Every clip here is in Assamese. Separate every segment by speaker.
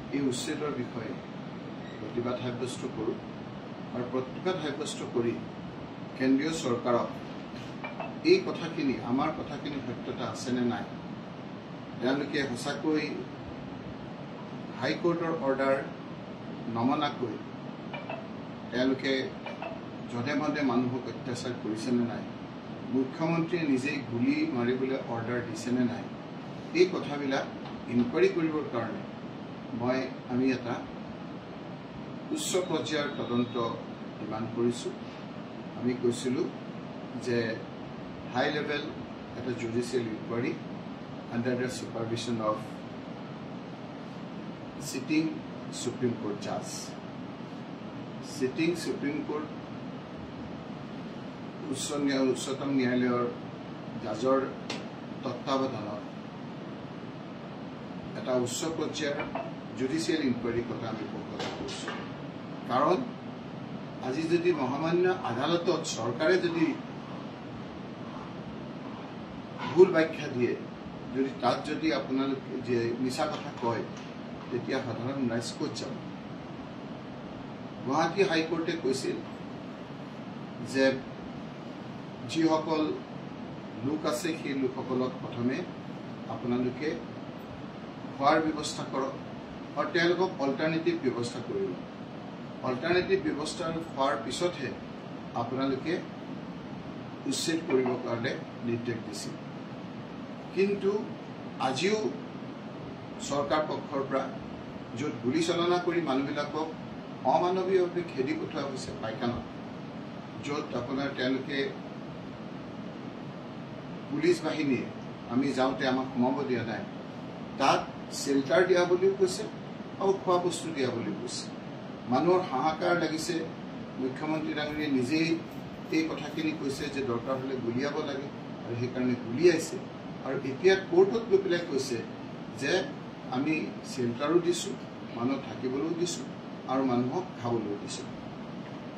Speaker 1: এই উচ্ছেদৰ বিষয়ে প্ৰতিবাদ সাব্যস্ত কৰোঁ আৰু প্ৰতিবাদ সাব্যস্ত কৰি কেন্দ্ৰীয় চৰকাৰক এই কথাখিনি আমাৰ কথাখিনি সত্যতা আছেনে নাই তেওঁলোকে সঁচাকৈ হাইকোৰ্টৰ অৰ্ডাৰ নমনাকৈ তেওঁলোকে যধে মধে মানুহক অত্যাচাৰ কৰিছেনে নাই মুখ্যমন্ত্ৰীয়ে নিজেই গুলি মাৰিবলৈ অৰ্ডাৰ দিছেনে নাই এই কথাবিলাক ইনকুৱাৰী কৰিবৰ কাৰণে আমি এটা উচ্চ পৰ্যায়ৰ তদন্ত ডিমাণ্ড কৰিছোঁ আমি কৈছিলোঁ যে হাই লেভেল এটা judicial inquiry under the supervision of sitting supreme court জাজ সিটিং সুপ্ৰিম কোৰ্ট উচ্চতম ন্যায়ালয়ৰ জাজৰ তত্ত্বাৱধানত এটা উচ্চ পৰ্যায়ৰ জুডিচিয়েল ইনকুৱাৰী কথা আমি কথা কৈছোঁ কাৰণ আজি যদি মহামান্য আদালতত চৰকাৰে যদি ভুল ব্যাখ্যা দিয়ে যদি তাত যদি আপোনালোকে যে মিছা কথা কয় তেতিয়া সাধাৰণ ৰাইজ ক'ত যাব গুৱাহাটী হাইকোৰ্টে কৈছিল যে যিসকল লোক আছে সেই লোকসকলক প্ৰথমে আপোনালোকে খোৱাৰ ব্যৱস্থা কৰক আৰু তেওঁলোকক অল্টাৰনেটিভ ব্যৱস্থা কৰিব অল্টাৰনেটিভ ব্যৱস্থা খোৱাৰ পিছতহে আপোনালোকে উচ্ছেদ কৰিবৰ কাৰণে নিৰ্দেশ দিছিল কিন্তু আজিও চৰকাৰ পক্ষৰ পৰা য'ত গুলী চালনা কৰি মানুহবিলাকক অমানৱীয়ভাৱে খেদি পঠোৱা হৈছে পাইখানাত য'ত আপোনাৰ তেওঁলোকে পুলিচ বাহিনীয়ে আমি যাওঁতে আমাক সোমাব দিয়া নাই তাত শেল্টাৰ দিয়া বুলিও কৈছে আৰু খোৱা বস্তু দিয়া বুলিও কৈছে মানুহৰ হাহাকাৰ লাগিছে মুখ্যমন্ত্ৰী ডাঙৰীয়ে নিজেই এই কথাখিনি কৈছে যে দৰকাৰ হ'লে গুলিয়াব লাগে আৰু সেইকাৰণে গুলিয়াইছে আৰু এতিয়া কোৰ্টত গৈ পেলাই কৈছে যে আমি শেল্টাৰো দিছোঁ মানুহ থাকিবলৈও দিছোঁ আৰু মানুহক খাবলৈও দিছোঁ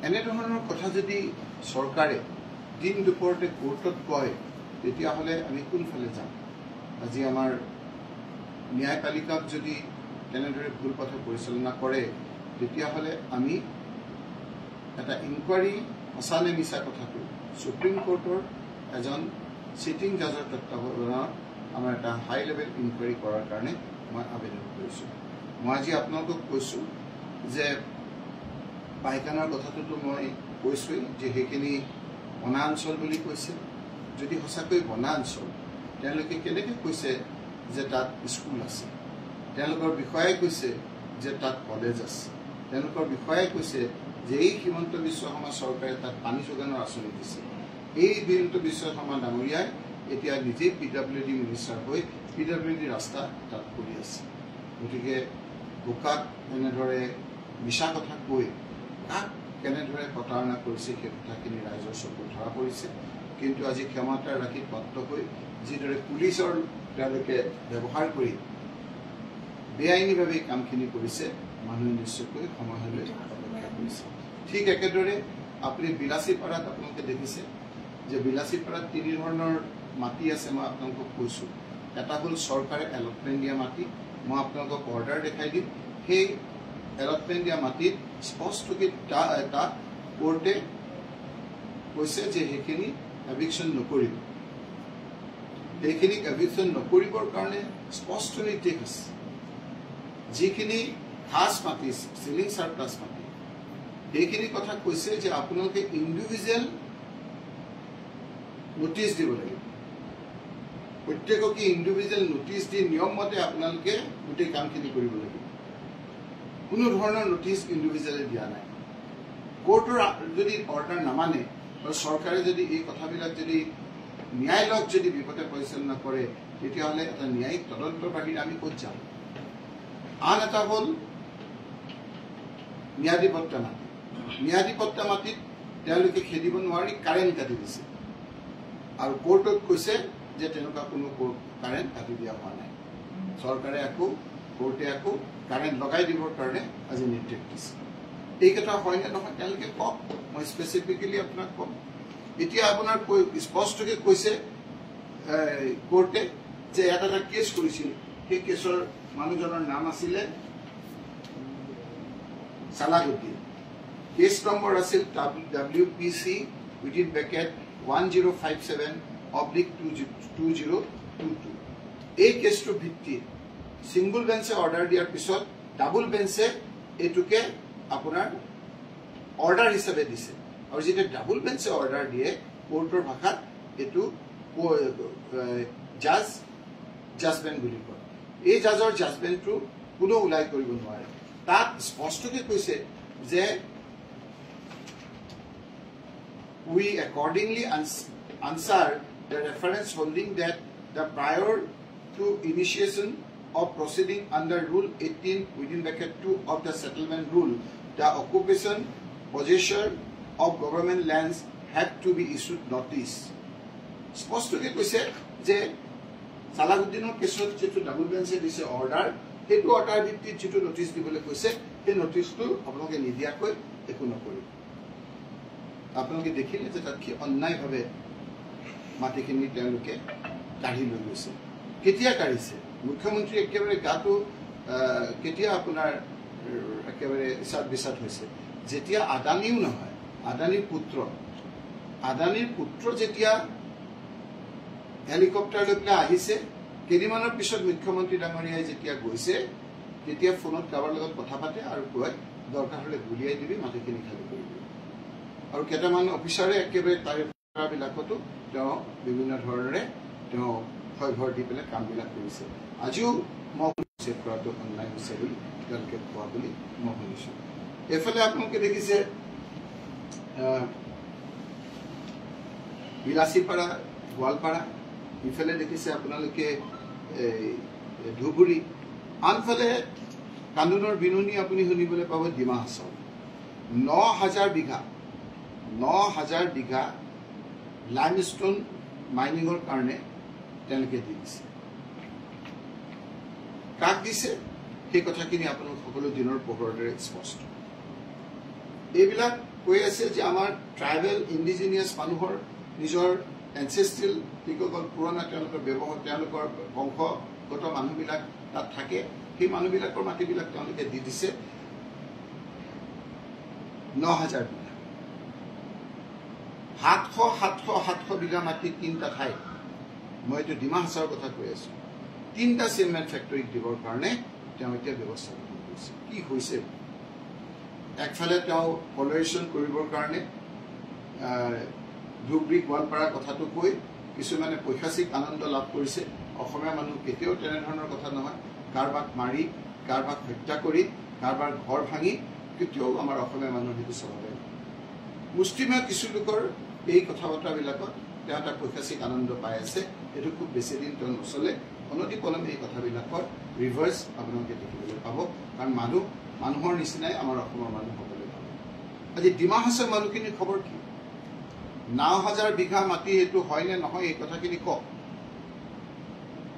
Speaker 1: এনেধৰণৰ কথা যদি চৰকাৰে দিন দুপৰতে কোৰ্টত কয় তেতিয়াহ'লে আমি কোনফালে যাম আজি আমাৰ ন্যায়পালিকাক যদি তেনেদৰে ভুল পথে পৰিচালনা কৰে তেতিয়াহ'লে আমি এটা ইনকুৱাৰী সঁচানে মিছা কথাটো সুপ্ৰিম কোৰ্টৰ এজন সিটিং জাজৰ তত্ত্বাৱধানত আমাৰ এটা হাই লেভেল ইনকুৱাৰী কৰাৰ কাৰণে মই আবেদন কৰিছোঁ মই আজি আপোনালোকক কৈছোঁ যে পাইখানাৰ কথাটোতো মই কৈছোঁৱেই যে সেইখিনি বনাঞ্চল বুলি কৈছে যদি সঁচাকৈ বনাঞ্চল তেওঁলোকে কেনেকৈ কৈছে যে তাত স্কুল আছে তেওঁলোকৰ বিষয়াই কৈছে যে তাত কলেজ আছে তেওঁলোকৰ বিষয়াই কৈছে যে এই হিমন্ত বিশ্ব শৰ্মা চৰকাৰে তাত পানী যোগানৰ আঁচনি দিছে এই হিমন্ত বিশ্ব শৰ্মা ডাঙৰীয়াই এতিয়া নিজেই PWD মিনিষ্টাৰ হৈ PWD ৰাস্তা তাত কৰি আছে গতিকে বোকাক এনেদৰে মিছা কথা কৈ কাক কেনেদৰে প্ৰতাৰণা কৰিছে সেই কথাখিনি ৰাইজৰ চকুত ধৰা পৰিছে কিন্তু আজি ক্ষমতা ৰাখি পাত্ৰ হৈ যিদৰে পুলিচৰ তেওঁলোকে ব্যৱহাৰ কৰি বেআইনীভাৱে কামখিনি কৰিছে মানুহে নিশ্চয়কৈ সময়লৈ অপেক্ষা কৰিছে ঠিক একেদৰে আপুনি বিলাসীপাৰাত আপোনালোকে দেখিছে যে বিলাসীপাৰাত তিনি ধৰণৰ মাটি আছে মই আপোনালোকক কৈছোঁ এটা হ'ল চৰকাৰে এলটমেণ্ট দিয়া মাটি মই আপোনালোকক অৰ্ডাৰ দেখাই দিম সেই এলটমেণ্ট দিয়া মাটিত স্পষ্টকৈ এটা কোৰ্টে কৈছে যে সেইখিনি এভিকশ্যন নকৰিব এইখিনিক এভিকশ্যন নকৰিবৰ কাৰণে স্পষ্ট নিৰ্দেশ আছে যিখিনি খাস মাটি চিলিং চাৰ্প্লাছ মাটি এইখিনি কথা কৈছে যে আপোনালোকে ইণ্ডিভিজুৱেল নোটিছ দিব লাগিব প্ৰত্যেককে ইণ্ডিভিজুৱেল নোটিছ দি নিয়ম মতে আপোনালোকে গোটেই কামখিনি কৰিব লাগিব কোনো ধৰণৰ নোটিছ ইণ্ডিভিজুৱেলি দিয়া নাই কোৰ্টৰ যদি অৰ্ডাৰ নামানে আৰু চৰকাৰে যদি এই কথাবিলাক যদি ন্যায়ালয়ক যদি বিপদে পৰিচালনা কৰে তেতিয়াহ'লে এটা ন্যায়িক তদন্তৰ বাহিৰে আমি ক'ত যাম আন এটা হ'ল ম্যাদীপট্টা মাটি ম্যাদীপট্টা মাটিত তেওঁলোকে খেদিব নোৱাৰি কাৰেণ্ট কাটি দিছে আৰু কোৰ্টত কৈছে যে তেনেকুৱা কোনো কাৰেণ্ট কাটি দিয়া হোৱা নাই চৰকাৰে কোৰ্টে কাৰেণ্ট লগাই দিবৰ কাৰণে আজি নিৰ্দেশ দিছে এই কথা হয়নে নহয় তেওঁলোকে কওক মই স্পেচিফিকেলি আপোনাক কম এতিয়া আপোনাৰ স্পষ্টকৈ কৈছে কোৰ্টে যে এটা কেছ কৰিছিল সেই কেছৰ মানুহজনৰ নাম আছিলে Salahuddin. Case number আছিল WPC within bracket 1057/2022. এই কেছটো ভিত্তি সিঙ্গল বেঞ্চে অৰ্ডাৰ দিয়াৰ পিছত ডাবল বেঞ্চে এটুকে আপোনাৰ অৰ্ডাৰ হিচাপে দিছে আৰু যেতিয়া ডাবল বেঞ্চে অৰ্ডাৰ দিয়ে কোৰ্টৰ ভাষাত এটু জাজমেন্ট বুলি কয় এই জাজৰ জাজমেন্টটো কোনো উলাই কৰিব নোৱাৰে তাত স্পষ্টকৈ কৈছে যে we accordingly answer the reference holding that the prior to initiation of proceeding under Rule 18 within bracket 2 of the settlement rule, the occupation possessor of government lands have to be issued notice. স্পষ্টকৈ কৈছে যে সালাহুদ্দিনৰ কেছত যেটো ডাবল বেঞ্চে দিছে অৰ্ডাৰ সেইটো অৰ্ডাৰ ভিত্তিত যেটো নোটিছ দিবলৈ কৈছে সেই নোটিছটো আপোনালোকে নিদিয়াকৈ একো নকৰিব আপোনালোকে দেখিলে যে তাত কি অন্যায়ভাৱে মাটিখিনি তেওঁলোকে কাঢ়ি লৈ গৈছে কেতিয়া কাঢ়িছে মুখ্যমন্ত্ৰী একেবাৰে গাটো কেতিয়া আপোনাৰ একেবাৰে ইসাদ বিসাদ হৈছে যেতিয়া আদানীও নহয় আদানীৰ পুত্ৰ যেতিয়া হেলিকপ্টাৰ লৈ পেলাই আহিছে কেইদিনমানৰ পিছত মুখ্যমন্ত্ৰী ডাঙৰীয়াই যেতিয়া গৈছে তেতিয়া ফোনত কাৰোবাৰ লগত কথা পাতে আৰু কয় দৰকাৰ হ'লে গুলিয়াই দিবি মাটিখিনি খালী কৰি দিবি আৰু কেইটামান অফিচাৰে একেবাৰে তাৰিফবিলাকতো তেওঁ বিভিন্ন ধৰণেৰে তেওঁ ভয় দি পেলাই কামবিলাক কৰিছে আজিও মই চেক কৰাটো অন্যায় হৈছে বুলি তেওঁলোকে কোৱা বুলি মই শুনিছোঁ এফালে আপোনালোকে দেখিছে বিলাসীপাৰা গোৱালপাৰা ইফালে দেখিছে আপোনালোকে ধুবুৰী আনফালে কান্দোনৰ বিনুনি আপুনি শুনিবলৈ পাব ডিমা হাছাও 9,000 বিঘা লাইমষ্টোন মাইনিঙৰ কাৰণে তেওঁলোকে দি দিছে কাক দিছে সেই কথাখিনি আপোনালোক সকলো দিনৰ পোহৰৰ দৰে স্পষ্ট এইবিলাক কৈ আছে যে আমাৰ ট্ৰাইবেল ইণ্ডিজিনিয়াছ মানুহৰ নিজৰ এনচেষ্ট্ৰেল যিসকল পুৰণা তেওঁলোকৰ ব্যৱহাৰ তেওঁলোকৰ বংশগত মানুহবিলাক তাত থাকে সেই মানুহবিলাকৰ মাটিবিলাক তেওঁলোকে দি দিছে 9,000 বিঘা 700 বিঘা মাটি তিনিটা ঠাইত মই এইটো ডিমা হাছাওৰ কথা কৈ আছো তিনিটা চিমেণ্ট ফেক্টৰীক দিবৰ কাৰণে তেওঁ এতিয়া ব্যৱস্থা গ্ৰহণ কৰিছে কি হৈছে একফালে তেওঁ পলিউশ্যন কৰিবৰ কাৰণে ধুবুৰী গোৱালপাৰাৰ কথাটো কৈ কিছুমানে পৈশাচিক আনন্দ লাভ কৰিছে অসমীয়া মানুহ কেতিয়াও তেনেধৰণৰ কথা নহয় কাৰোবাক মাৰি কাৰোবাক হত্যা কৰি কাৰোবাৰ ঘৰ ভাঙি কেতিয়াও আমাৰ অসমীয়া মানুহ সেইটো স্বভাৱে মুষ্টিমেয় কিছু লোকৰ এই কথা বতৰাবিলাকত তেওঁ এটা পৈশাচিক আনন্দ পাই আছে এইটো খুব বেছি দিন তেওঁ নচলে অনতিপলমে এই কথাবিলাকৰ ৰিভাৰ্চ আপোনালোকে দেখিবলৈ পাব কাৰণ মানুহৰ নিচিনাই আমাৰ অসমৰ মানুহ হ'বলৈ পাব আজি ডিমা হাছাওৰ মানুহখিনিৰ খবৰ কি 9,000 বিঘা মাটি এইটো হয় নে নহয় এই কথাখিনি কওক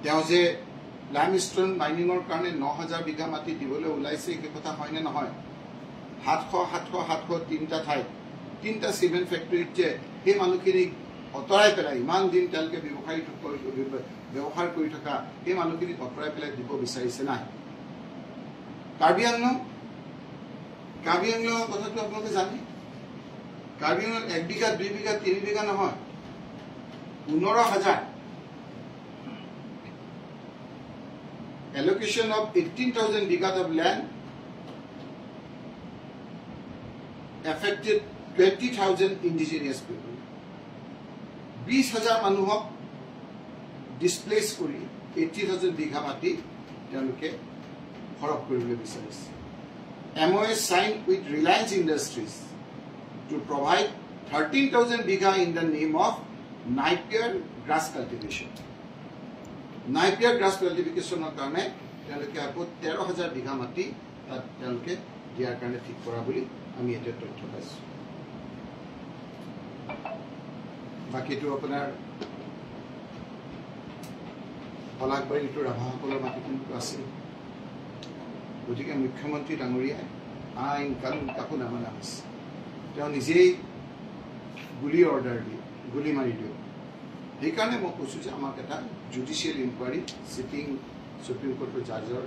Speaker 1: তেওঁ যে লাইমষ্টোন মাইনিঙৰ কাৰণে 9,000 বিঘা মাটি দিবলৈ ওলাইছে সেই কথা হয় নে নহয় 700 তিনিটা ঠাইত তিনিটা চিমেণ্ট ফেক্টৰীত যে সেই মানুহখিনিক অতৰাই পেলাই ইমান দিন তেওঁলোকে ব্যৱহাৰ কৰি থকা সেই মানুহখিনিক অতৰাই পেলাই দিব বিচাৰিছে নাই কাৰ্বি আংলঙৰ কথাটো আপোনালোকে জানে কাৰ্বি আংলঙত 1 বিঘা 2 বিঘা 3 বিঘা নহয় 15,000 allocation of 18,000 bighas of land affected 20,000 indigenous people 20,000 মানুহক ডিসপ্লেস কৰি 80,000 বিঘা মাটি তেওঁলোকে খৰক কৰিবলৈ বিচাৰিছে MOA signed with Reliance Industries to provide 13,000 bigha in the name of Napier grass cultivation. Napier grass cultivation karone teloke apo 13,000 bigha mati tat teloke diar karone thik kora boli ami eta totthyo paisu. Baki to apunar Palakbari to Rabhakolar mati kintu ase. গতিকে মুখ্যমন্ত্রী ডাঙরিয়ায় আইন কানুন কাকো নামানা হৈছে তেওঁ নিজেই গুলি অৰ্ডাৰ দিয়ে গুলি মাৰি দিয়ে সেইকাৰণে মই কৈছোঁ যে আমাক এটা জুডিচিয়েল ইনকুৱাৰী সিটিং সুপ্ৰিম কোৰ্টৰ জাজৰ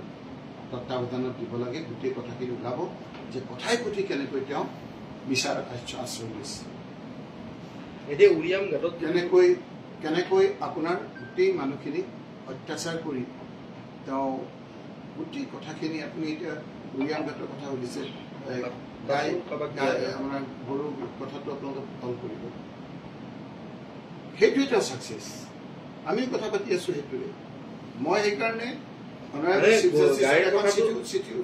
Speaker 1: তত্ত্বাৱধানত দিব লাগে গোটেই কথাখিনি ওলাব যে কথাই প্ৰতি কেনেকৈ তেওঁ মিছাৰ আশ্ৰয় লৈছে
Speaker 2: এতিয়া উৰিয়াম ঘাটত
Speaker 1: কেনেকৈ আপোনাৰ গোটেই মানুহখিনিক অত্যাচাৰ কৰি তেওঁ গোটেই কথাখিনি আপুনি এতিয়া উৰিয়াম ঘাটৰ কথা সুধিছে আপোনাৰ গৰু কথাটো আপোনালোকে কল কৰিব সেইটোৱে তেওঁ ছাকচেছ আমি কথা পাতি আছো সেইটোৱে মই সেইকাৰণে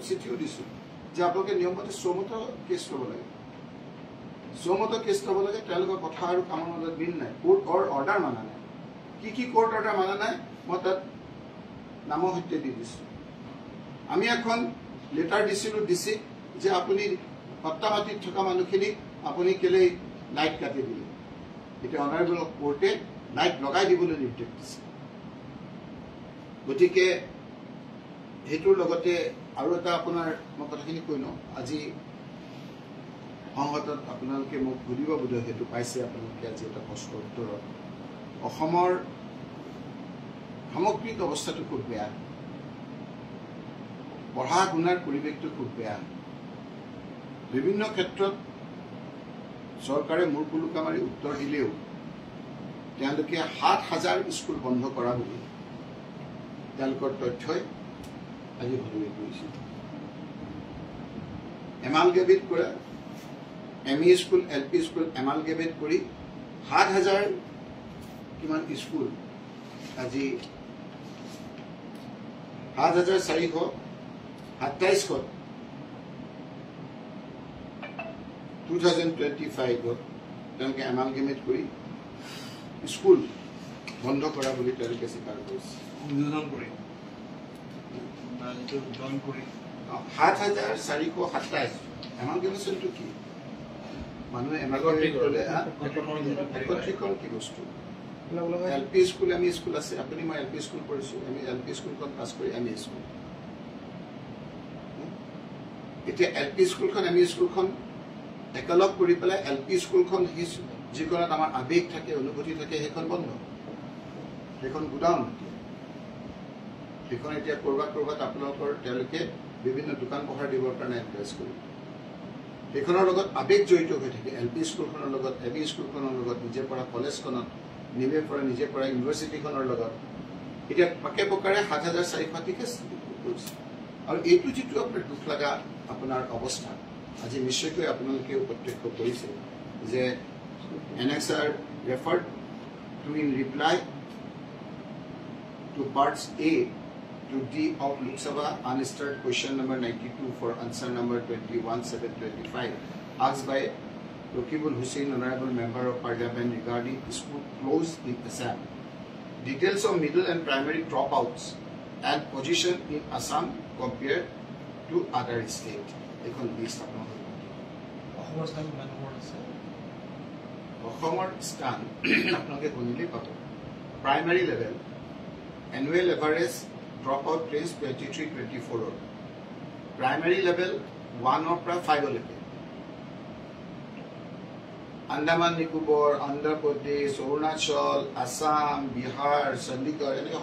Speaker 1: চিঠিও দিছো যে আপোনালোকে নিয়মমতে চৌমত কেছ ল'ব লাগে চৌমত কেছ ল'ব লাগে তেওঁলোকৰ কথা আৰু কামৰ মাজত মিল নাই কোৰ্ট অৰ্ডাৰ মানা নাই কি কোৰ্ট অৰ্ডাৰ মানা নাই মই তাত নামৰ সৈতে দি দিছো আমি এখন লেটাৰ দিছিলো ডিচিক যে আপুনি সত্তামাটিত থকা মানুহখিনিক আপুনি কেলেই লাইট কাটি দিলে এতিয়া অনাৰেবল কোৰ্টে লাইট লগাই দিবলৈ নিৰ্দেশ দিছে গতিকে সেইটোৰ লগতে আৰু এটা আপোনাৰ মই কথাখিনি কৈ লওঁ আজি সংসদত আপোনালোকে মোক সুধিব বোধহয় সেইটো পাইছে আপোনালোকে আজি এটা প্ৰশ্নৰ উত্তৰত অসমৰ সামগ্ৰিক অৱস্থাটো খুব বেয়া পঢ়া শুনাৰ পৰিৱেশটো খুব বেয়া বিভিন্ন ক্ষেত্ৰত চৰকাৰে মূৰ কুলুকা মাৰি উত্তৰ দিলেও তেওঁলোকে ৭,০০০ স্কুল বন্ধ কৰা বুলি তেওঁলোকৰ তথ্যই আজি ভৰি কৰিছে এমালগেমেট কৰা এমই স্কুল এলপি স্কুল এমালগেমেট কৰি ৭,০০০ কিমান স্কুল আজি ৭,৪২৭ত 2025 তেওঁলোকে এমালগেমেট কৰি স্কুল বন্ধ কৰা বুলি তেওঁলোকে স্বীকাৰ কৰিছে ৭,৪২৭ এমালগেমেশ্যনটো কি মানুহে এমালগেমেট কৰিলে একত্ৰীকৰণ কি বস্তু এলপি স্কুল এমই স্কুল আছে আপুনি মই এলপি স্কুল পঢ়িছো আমি এলপি স্কুলখন পাছ কৰি এমই স্কুল এতিয়া এলপি স্কুলখন এমই স্কুলখন একেলগ কৰি পেলাই এলপি স্কুলখন যিখনত আমাৰ আৱেগ থাকে অনুভূতি থাকে সেইখন বন্ধ সেইখন গুডাউন সেইখন এতিয়া ক'ৰবাত আপোনালোকৰ তেওঁলোকে বিভিন্ন দোকান পোহাৰ দিবৰ কাৰণে এডভাইচ কৰিব সেইখনৰ লগত আৱেগ জড়িত হৈ থাকে এলপি স্কুলখনৰ লগত এমই স্কুলখনৰ লগত নিজে পঢ়া কলেজখনত নিজে পঢ়া ইউনিভাৰ্চিটিখনৰ লগত এতিয়া পাকে পকাৰে ৭,৪২৭ কৰিছে আৰু এইটো যিটো আপোনাৰ দুখ লগা আপোনাৰ অৱস্থা আজি নিশ্চয়কৈ আপোনালোকে প্ৰত্যক্ষ কৰিছে যে NXR referred to in reply to parts A to D of Lok Sabha unanswered question number 92 for answer number 21,725 asked by Rokibul Hussain, Honorable Member of Parliament, regarding school closed in Assam. Details of middle and primary dropouts and position in Assam compared to other states. এখন লিষ্ট আপোনালোকে অসমৰ স্থান আপোনালোকে গণিলেই পাব primary level annual average drop out range 23-24 primary level 1 পৰা 5 লৈকে আন্দামান নিকোবৰ অন্ধ্ৰপ্ৰদেশ অৰুণাচল আসাম বিহাৰ চণ্ডীগড় এনেকৈ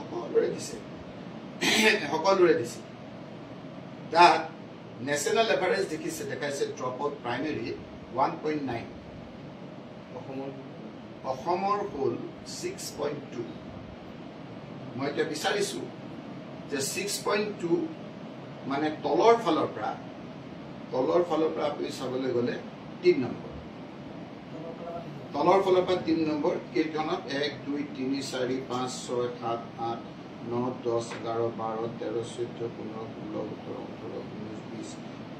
Speaker 1: সকলোৰে দিছে তাত নেশ্যনেল এভাৰেজ দেখাইছে ড্ৰপ আউট প্ৰাইমেৰী 1.9 অসমৰ হ'ল 6.2 মই এতিয়া বিচাৰিছো যে 6.2 মানে তলৰ ফালৰ পৰা আপুনি চাবলৈ গ'লে 3 নম্বৰ তলৰ ফালৰ পৰা 3 নম্বৰ কেইখনত 1 2 3 4 5 6 7 8 9 10 11 12 13 14 15 16 17 18 19 20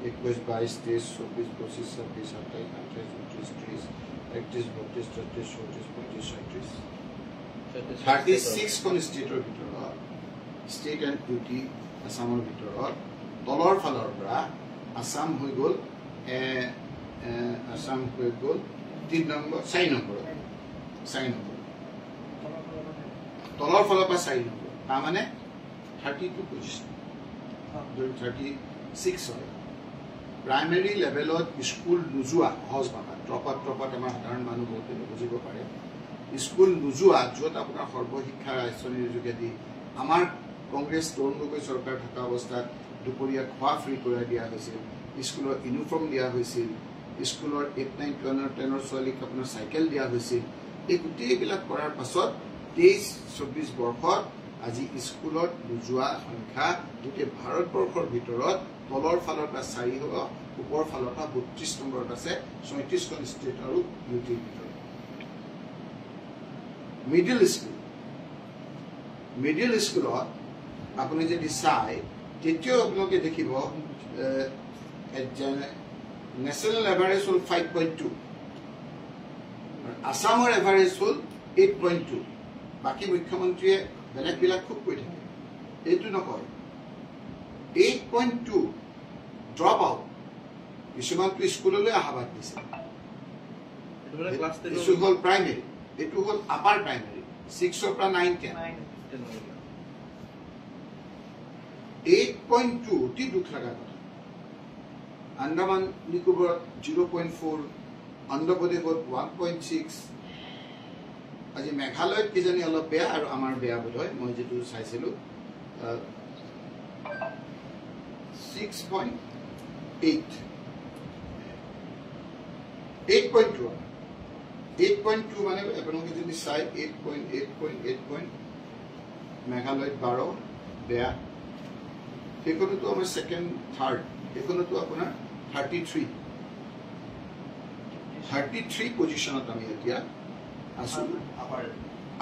Speaker 1: 21 22 23 24 25 26 27 28 29 30 31 32 33 34 35 36 খন ষ্টেটৰ ভিতৰত ষ্টেট এণ্ড ইউটি আসামৰ ভিতৰত তলৰ ফালৰ পৰা আসাম হৈ গ'ল 3 নম্বৰ 4 নম্বৰ তলৰ ফালৰ পৰা 4 নম্বৰ তাৰমানে 32 পজিশ্যন 36 হয় প্ৰাইমেৰী লেভেলত স্কুল নোযোৱা সহজ ভাষাত ড্ৰপ আউট আমাৰ সাধাৰণ মানুহ বহুতে বুজিব পাৰে স্কুল নোযোৱা য'ত আপোনাৰ সৰ্বশিক্ষা আঁচনিৰ যোগেদি আমাৰ কংগ্ৰেছ তৰুণ গগৈ চৰকাৰ থকা অৱস্থাত দুপৰীয়া খোৱা ফ্ৰী কৰাই দিয়া হৈছিল, স্কুলৰ ইউনিফৰ্ম দিয়া হৈছিল, স্কুলৰ 8, 9, 10ৰ ছোৱালীক আপোনাৰ চাইকেল দিয়া হৈছিল। এই গোটেইবিলাক কৰাৰ পাছত 23-24 বৰ্ষত আজি স্কুলত নোযোৱা সংখ্যা গোটেই ভাৰতবৰ্ষৰ ভিতৰত তলৰ ফালৰ পৰা 4 হ'ব, ওপৰ ফালৰ পৰা 32 নম্বৰত আছে 34খন ষ্টেট আৰু ইউটিৰ ভিতৰত। মিডিল স্কুলত আপুনি যদি চাই তেতিয়াও আপোনালোকে দেখিব নেশ্যনেল এভাৰেজ হ'ল 5.2, আসামৰ এভাৰেজ হ'ল 8.2। বাকী মুখ্যমন্ত্ৰীয়ে বেলেগবিলাক খুব কৈ থাকে, এইটো নকয়। 8.2 ড্ৰপ আউট, কিছুমানটো স্কুললৈ অহা বাদ দিছে। এইটো হ'ল প্ৰাইমেৰী, এইটো হ'ল আপাৰ প্ৰাইমেৰী, 6ৰ পৰা 9, 10। 8.2 অতি দুখ লগা কথা। আন্দামান নিকোবৰত 0.4, অন্ধ্ৰপ্ৰদেশত 1.6, আজি মেঘালয়ত কিজানি অলপ বেয়া আৰু আমাৰ বেয়া বোধ হয়, মই যিটো চাইছিলোঁ 6.8, 8.2 মানে আপোনালোকে যদি চাই 8.8, মেঘালয়ত 12 বেয়া, সেইখনতো আমাৰ ছেকেণ্ড থাৰ্ড, সেইখনতো আপোনাৰ 33 পজিশ্যনত আমি এতিয়া আছো।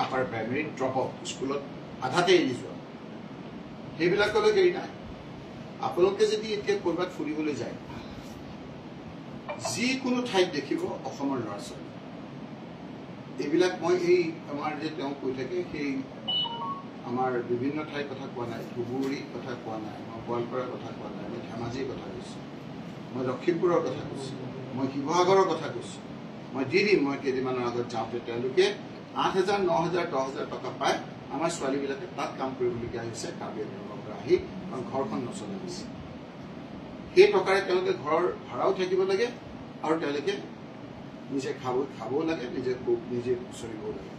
Speaker 1: আপাৰ প্ৰাইমেৰী ড্ৰপ আউট, স্কুলত আধাতে এৰি যোৱা, সেইবিলাকলৈ হেৰি নাই। আপোনালোকে যদি এতিয়া ক'ৰবাত ফুৰিবলৈ যায়, যিকোনো ঠাইত দেখিব অসমৰ ল'ৰা ছোৱালী। এইবিলাক মই এই আমাৰ যে তেওঁ কৈ থাকে সেই আমাৰ বিভিন্ন ঠাইৰ কথা কোৱা নাই, ধুবুৰীৰ কথা কোৱা নাই, মই গোৱালপাৰাৰ কথা কোৱা নাই, মই ধেমাজিৰ কথা কৈছোঁ, মই লখিমপুৰৰ কথা কৈছোঁ, মই শিৱসাগৰৰ কথা কৈছোঁ। মই দি দিম, মই কেইদিনমানৰ আগত যাওঁতে তেওঁলোকে 8,000, 9,000, 10,000 টকা পায়। আমাৰ ছোৱালীবিলাকে তাত কাম কৰিবলগীয়া হৈছে কাৰ্বি আংলঙৰ পৰা আহি, কাৰণ ঘৰখন নচলা হৈছে। সেই টকাৰে তেওঁলোকে ঘৰৰ ভাড়াও থাকিব লাগে আৰু তেওঁলোকে নিজে খাবও লাগে, নিজে চলিবও লাগে।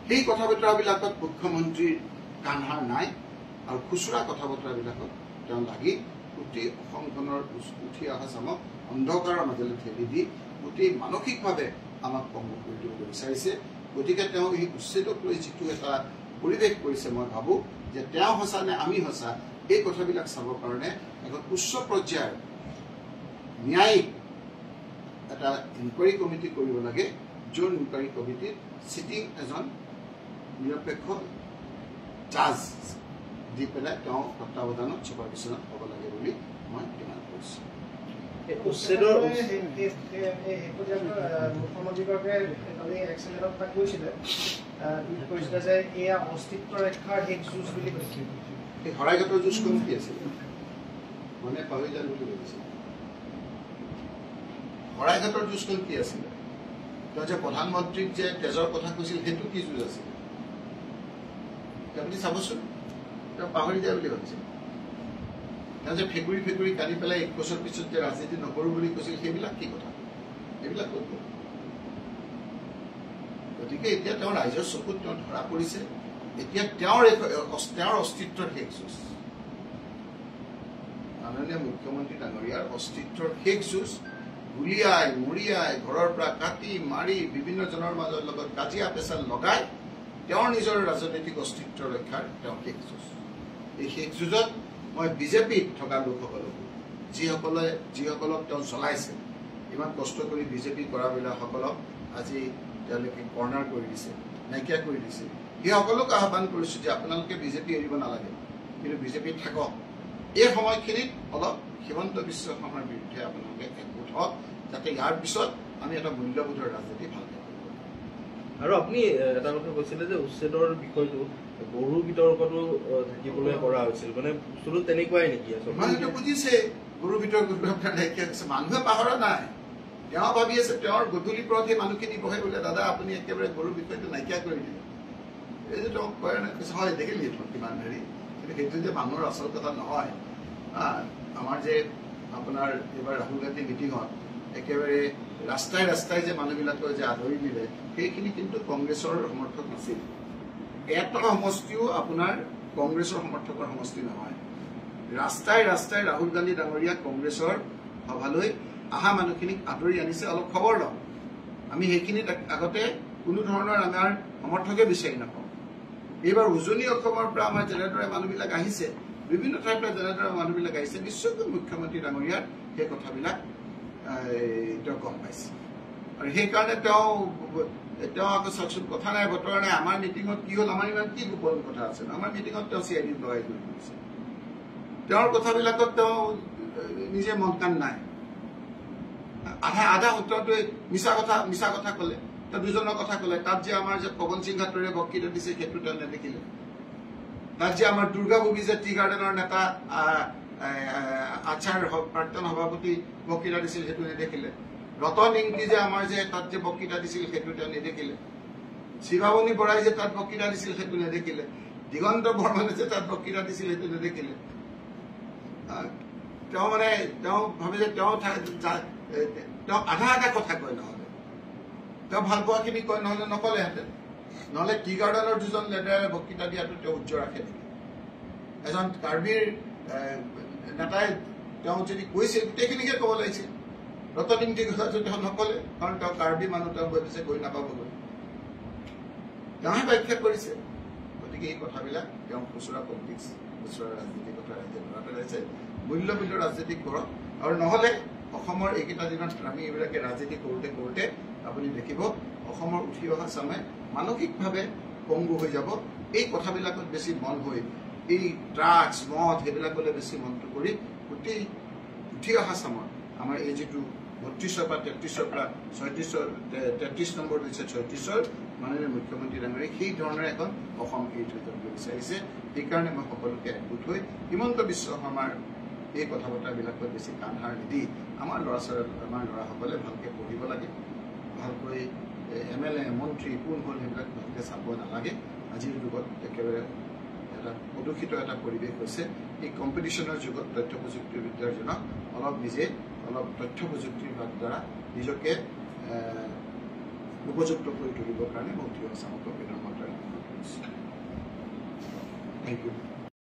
Speaker 1: সেই কথা বতৰাবিলাকত মুখ্যমন্ত্ৰীৰ কাণসাৰ নাই আৰু খুচুৰা কথা বতৰাবিলাকত তেওঁ লাগি গোটেই অসমখনৰ উঠি অহা চামক অন্ধকাৰৰ মাজলৈ ঠেলি দি গোটেই মানসিকভাৱে আমাক পংগু কৰি দিব বিচাৰিছে। গতিকে তেওঁ এই উচ্ছেদক লৈ যিটো এটা পৰিৱেশ কৰিছে, মই ভাবোঁ যে তেওঁ সঁচা নে আমি সঁচা, এই কথাবিলাক চাবৰ কাৰণে এখন উচ্চ পৰ্যায়ৰ ন্যায়িক এটা ইনকুৱাৰী কমিটি কৰিব লাগে, যোন ইনকুৱাৰী কমিটিত চিটিং এজন নিৰপেক্ষ জাজ দি পেলাই তেওঁ তত্বাৱধানত ছুপাৰভিছনত হ'ব লাগে বুলি মই ডিমাণ্ড কৰিছোঁ।
Speaker 3: মুখ্যমন্ত্ৰীগৰাকীয়ে এক্সেলেণ্টত কৈছিলে যে এয়া অস্তিত্ব ৰক্ষাৰ শেষ যুঁজ বুলি কৈছে।
Speaker 1: এই শৰাইঘাটৰ যুঁজখন কি আছিল মানে পাহৰি যাম বুলি ভাবিছিল। শৰাইঘাটৰ যুঁজখন কি আছিলে? তেওঁ যে প্ৰধানমন্ত্ৰীক যে তেজৰ কথা কৈছিল, সেইটো কি যুঁজ আছিল আপুনি চাবচোন। তেওঁ পাহৰি যায় বুলি ভাবিছিল। তেওঁ যে ফেকুৰি কাটি পেলাই 1 বছৰ পিছত যে ৰাজনীতি নকৰোঁ বুলি কৈছিল, সেইবিলাক কি কথা? এইবিলাক ক'ত গ'ল? গতিকে এতিয়া তেওঁ ৰাইজৰ চকুত তেওঁ ধৰা পৰিছে। এতিয়া তেওঁৰ অস্তিত্বৰ শেষ যুঁজ, মাননীয় মুখ্যমন্ত্ৰী ডাঙৰীয়াৰ অস্তিত্বৰ শেষ যুঁজ। গুলিয়াই মৰিয়াই ঘৰৰ পৰা কাটি মাৰি বিভিন্নজনৰ মাজৰ লগত কাজিয়া পেচাল লগাই তেওঁৰ নিজৰ ৰাজনৈতিক অস্তিত্ব ৰক্ষাৰ তেওঁ শেষ যুঁজ। এই শেষ যুঁজত মই বিজেপিত থকা লোকসকলক, যিসকলক তেওঁ চলাইছে, ইমান কষ্ট কৰি বিজেপি কৰাবিলাকসকলক আজি তেওঁলোকে কৰ্ণাৰ কৰি দিছে, নাইকিয়া কৰি দিছে, সেইসকলক আহ্বান কৰিছোঁ যে আপোনালোকে বিজেপি এৰিব নালাগে, কিন্তু বিজেপিত থাকক। এই সময়খিনিত অলপ হিমন্ত বিশ্ব শৰ্মাৰ বিৰুদ্ধে আপোনালোকে একগোট হওক, যাতে ইয়াৰ পিছত আমি এটা মূল্যবোধৰ ৰাজনীতি ভালকৈ কৰিব পাৰোঁ।
Speaker 2: আৰু আপুনি এটা কথা কৈছিলে যে উচ্ছেদৰ বিষয়টো বড়ো বিতৰ্কতো থাকিবলৈ কৰা হৈছিল, মানে বস্তুটো তেনেকুৱাই নেকি?
Speaker 1: মানুহে বুজিছে বড়ো বিতৰ্কটো আপোনাৰ নাইকিয়া হৈছে, মানুহে পাহৰা নাই। তেওঁ ভাবি আছে তেওঁৰ গধূলি পৰত সেই মানুহখিনি বহে বোলে দাদা আপুনি একেবাৰে বড়ো বিষয়টো নাইকিয়া কৰি দিলে। এই যে তেওঁক কয় নাই, কৈছে হয় দেখিলি কিমান হেৰি, কিন্তু সেইটো যে মানুহৰ আচল কথা নহয়। আমাৰ যে আপোনাৰ এইবাৰ ৰাহুল গান্ধী মিটিঙত একেবাৰে ৰাস্তাই যে মানুহবিলাকৰ যে আদৰি দিলে, সেইখিনি কিন্তু কংগ্ৰেছৰ সমৰ্থক নাছিল। এটা সমষ্টিও আপোনাৰ কংগ্ৰেছৰ সমৰ্থকৰ সমষ্টি নহয়। ৰাস্তাই ৰাস্তাই ৰাহুল গান্ধী ডাঙৰীয়া কংগ্ৰেছৰ সভালৈ অহা মানুহখিনিক আঁতৰি আনিছে। অলপ খবৰ লওক, আমি সেইখিনিত আগতে কোনো ধৰণৰ আমাৰ সমৰ্থকে বিচাৰি নাপাওঁ। এইবাৰ উজনি অসমৰ পৰা আমাৰ যেনেদৰে মানুহবিলাক আহিছে, বিভিন্ন ঠাইৰ পৰা যেনেদৰে মানুহবিলাক আহিছে, নিশ্চয়কৈ মুখ্যমন্ত্ৰী ডাঙৰীয়াৰ সেই কথাবিলাক তেওঁ গম পাইছে। আৰু সেইকাৰণে তেওঁ আকৌ চাওকচোন, কথা নাই বতৰা নাই, আমাৰ মিটিঙত কি হ'ল, আমাৰ ইমান কি গোপন কথা আছে, আমাৰ মিটিঙত তেওঁ CID লগাই কৰি দিছে। তেওঁৰ কথাবিলাকত তেওঁ নিজে মন কাণ নাই। আধা সত্যটোৱে মিছা কথা ক'লে। তেওঁ দুজনৰ কথা ক'লে। তাত যে আমাৰ যে পৱন সিং ঘাটৰে বক্তৃতা দিছে সেইটো তেওঁ নেদেখিলে। তাত যে আমাৰ দুৰ্গা বুবি যে টি গাৰ্ডেনৰ নেতা আচাৰ প্ৰাক্তন সভাপতি বক্তৃতা দিছিল সেইটো নেদেখিলে। ৰতন ইংতি যে আমাৰ যে তাত যে বক্তৃতা দিছিল সেইটো তেওঁ নেদেখিলে। শিৱামণি বৰাই যে তাত বক্তৃতা দিছিল সেইটো নেদেখিলে। দিগন্ত বৰ্মনে যে তাত বক্তৃতা দিছিল সেইটো নেদেখিলে। তেওঁ মানে তেওঁ ভাবে যে তেওঁ আধা কথা কয়, নহ'লে তেওঁ ভাল পোৱাখিনি কয়, নহ'লে নকলেহেঁতেন। নহ'লে টি গাৰ্ডেনৰ দুজন লেডাৰে বক্তৃতা দিয়াটো তেওঁ উজ্জ্বল ৰাখে নেকি? এজন কাৰ্বিৰ নেতাই তেওঁ যদি কৈছিল গোটেইখিনিকে ক'ব লাগিছিল। ৰতন ইংতিৰ কথাটো তেওঁ নকলে, কাৰণ তেওঁ কাৰ্বি মানুহ, তেওঁ ভাবিছে গৈ নাপাবলৈ, তেওঁহে ব্যাখ্যা কৰিছে। গতিকে এই কথাবিলাক তেওঁ খুচুৰা পলিটিক্স, খুচুৰা ৰাজনীতিৰ কথা ৰাইজে ধৰা পেলাইছে। মূল্যবিধ ৰাজনীতি কৰক, আৰু নহ'লে অসমৰ এইকেইটা দিনত আমি এইবিলাকে ৰাজনীতি কৰোঁতে আপুনি দেখিব অসমৰ উঠি অহা চামে মানসিকভাৱে পংগু হৈ যাব। এই কথাবিলাকত বেছি মন হৈ, এই ড্ৰাগছ মদ সেইবিলাকলৈ বেছি মনটো কৰি গোটেই উঠি অহা চামৰ আমাৰ এই যিটো 32ৰ পৰা 33ৰ পৰা 33 নম্বৰ দিছে 36ৰ মাননীয় মুখ্যমন্ত্ৰী ডাঙৰীয়াই সেই ধৰণৰ এখন অসম এৰি থৈ যাব বিচাৰিছে। সেইকাৰণে মই সকলোকে একগোট হৈ হিমন্ত বিশ্ব শৰ্মাৰ এই কথা বতৰাবিলাকত বেছি কাণ সাৰ নিদি আমাৰ ল'ৰাসকলে ভালকৈ পঢ়িব লাগে, ভালকৈ MLA মন্ত্ৰী কোন হ'ল সেইবিলাক ভালকৈ চাব নালাগে। আজিৰ যুগত একেবাৰে এটা প্ৰদূষিত এটা পৰিৱেশ হৈছে। এই কম্পিটিশ্যনৰ যুগত তথ্য প্ৰযুক্তিবিদ্যাৰ জনক অলপ তথ্য প্ৰযুক্তিৰ দ্বাৰা নিজকে উপযুক্ত কৰি তুলিবৰ কাৰণে মই উঠি অহা চামক বিনম্ৰতাৰে অনুৰোধ কৰিছোঁ। Thank U.